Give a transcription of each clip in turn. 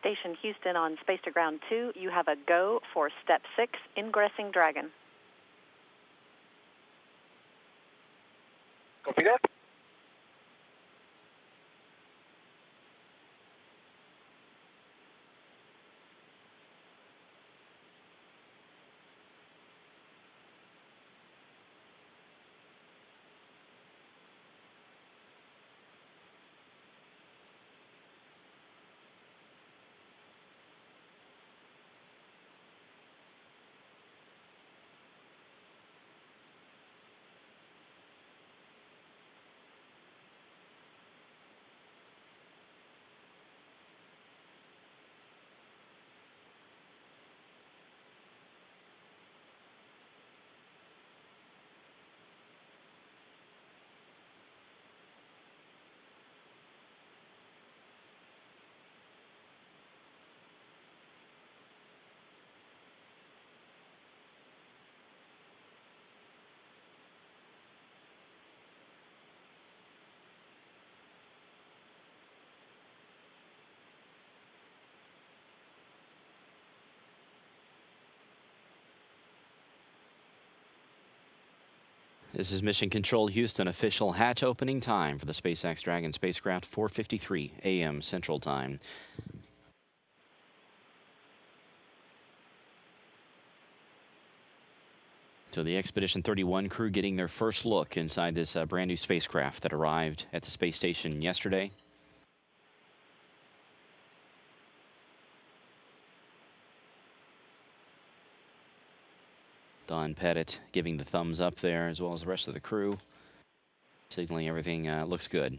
Station Houston on Space to Ground 2. You have a go for Step 6, Ingressing Dragon. Copy that. This is Mission Control Houston. Official hatch opening time for the SpaceX Dragon spacecraft, 4:53 a.m. Central Time. So the Expedition 31 crew getting their first look inside this brand new spacecraft that arrived at the space station yesterday. Don Pettit giving the thumbs up there, as well as the rest of the crew, signaling everything looks good.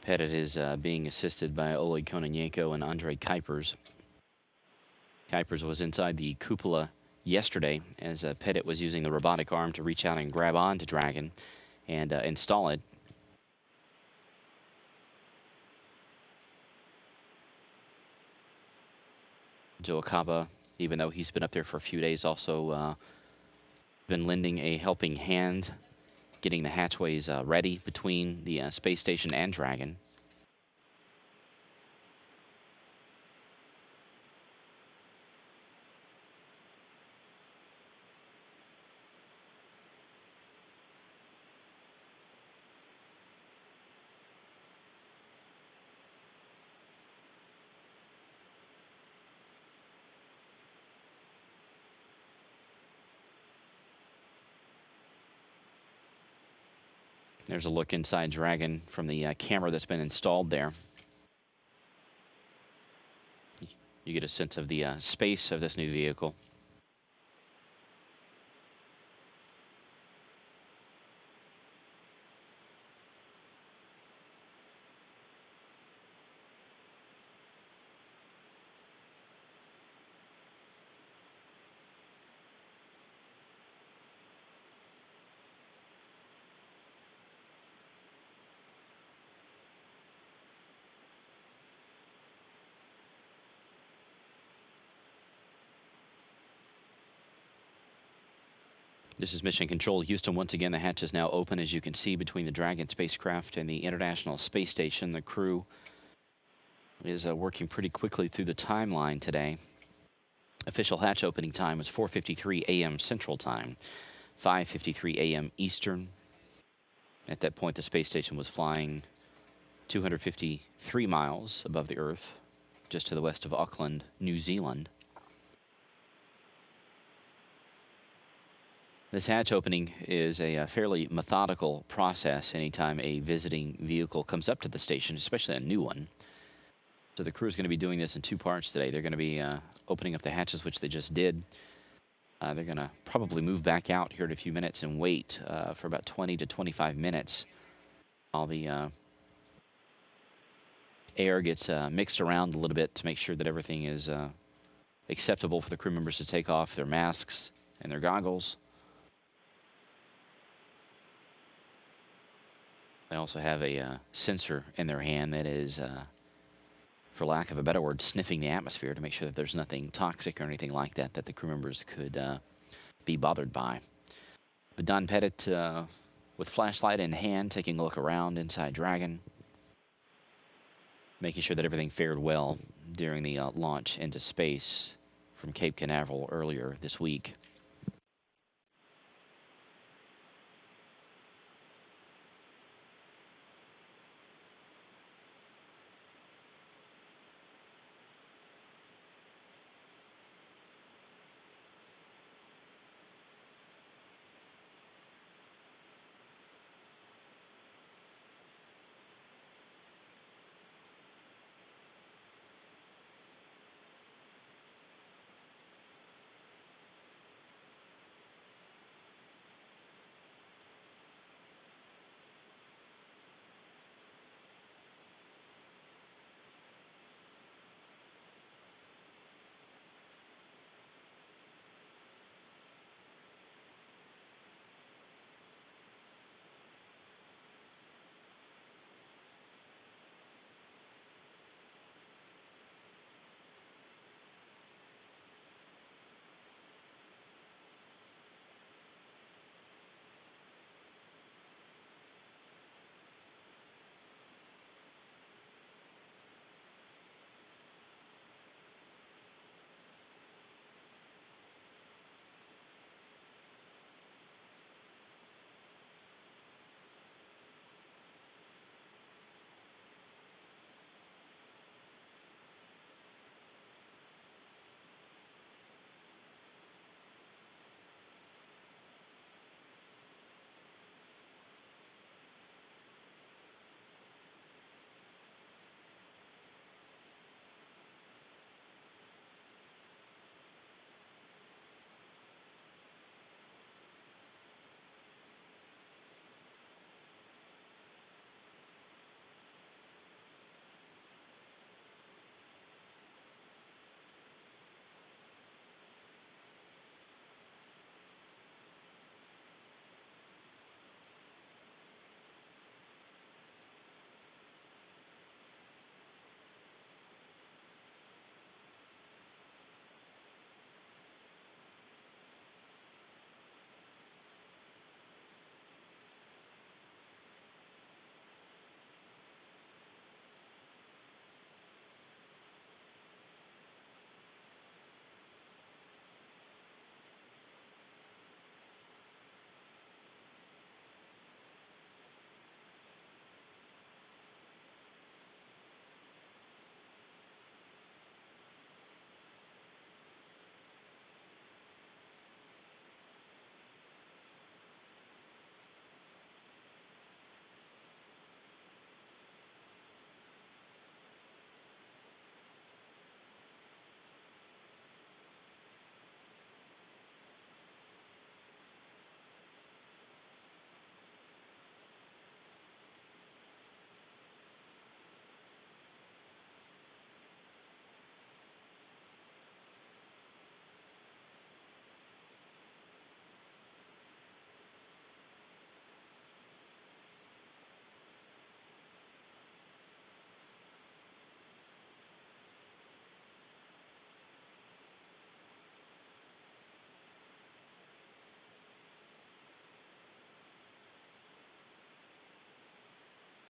Pettit is being assisted by Oleg Kononenko and Andrei Kuipers. Kuipers was inside the cupola yesterday as Pettit was using the robotic arm to reach out and grab onto Dragon and install it. Joe Acaba, even though he's been up there for a few days, also been lending a helping hand, getting the hatchways ready between the space station and Dragon. There's a look inside Dragon from the camera that's been installed there. You get a sense of the space of this new vehicle. This is Mission Control Houston. Once again, the hatch is now open, as you can see, between the Dragon spacecraft and the International Space Station. The crew is working pretty quickly through the timeline today. Official hatch opening time was 4:53 a.m. Central Time, 5:53 a.m. Eastern. At that point, the space station was flying 253 miles above the Earth, just to the west of Auckland, New Zealand. This hatch opening is a fairly methodical process anytime a visiting vehicle comes up to the station, especially a new one. So the crew is going to be doing this in two parts today. They're going to be opening up the hatches, which they just did. They're going to probably move back out here in a few minutes and wait for about 20 to 25 minutes while the air gets mixed around a little bit to make sure that everything is acceptable for the crew members to take off their masks and their goggles. They also have a sensor in their hand that is for lack of a better word, sniffing the atmosphere to make sure that there's nothing toxic or anything like that that the crew members could be bothered by. But Don Pettit, with flashlight in hand, taking a look around inside Dragon, making sure that everything fared well during the launch into space from Cape Canaveral earlier this week.